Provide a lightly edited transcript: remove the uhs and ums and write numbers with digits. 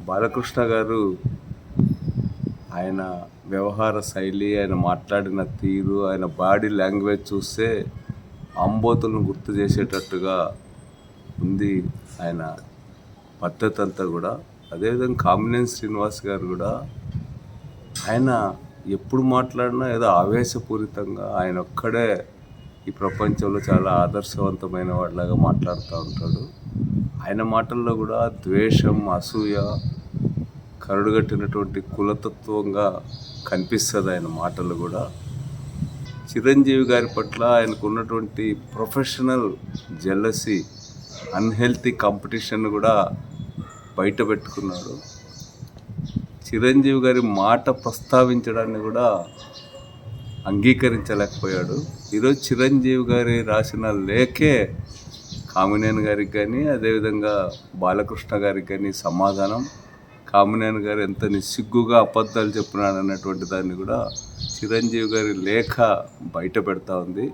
బాలకృష్ణ గారు ఆయన వ్యవహార శైలి, ఆయన మాట్లాడిన తీరు, ఆయన బాడీ లాంగ్వేజ్ చూస్తే ఆంబోతులను గుర్తు చేసేటట్టుగా ఉంది ఆయన పద్ధతి అంతా కూడా. అదేవిధంగా కామినేని శ్రీనివాస్ గారు కూడా ఆయన ఎప్పుడు మాట్లాడినా ఏదో ఆవేశపూరితంగా ఆయన ఒక్కడే ఈ ప్రపంచంలో చాలా ఆదర్శవంతమైన వాడిలాగా మాట్లాడుతూ ఉంటాడు. ఆయన మాటల్లో కూడా ద్వేషం, అసూయ, కరడుగట్టినటువంటి కులతత్వంగా కనిపిస్తుంది ఆయన మాటలు కూడా. చిరంజీవి గారి పట్ల ఆయనకు ఉన్నటువంటి ప్రొఫెషనల్ జెలసీ, అన్హెల్తీ కాంపిటీషన్ కూడా బయట పెట్టుకున్నాడు. చిరంజీవి గారి మాట ప్రస్తావించడాన్ని కూడా అంగీకరించలేకపోయాడు. ఈరోజు చిరంజీవి గారి రాసిన లేఖే కామినేని గారికి కానీ, అదేవిధంగా బాలకృష్ణ గారికి కానీ సమాధానం. కామినేని గారు ఎంత నిస్సిగ్గుగా అబద్ధాలు చెప్పినాడు అన్నటువంటి దాన్ని కూడా చిరంజీవి గారి లేఖ బయట పెడతా ఉంది.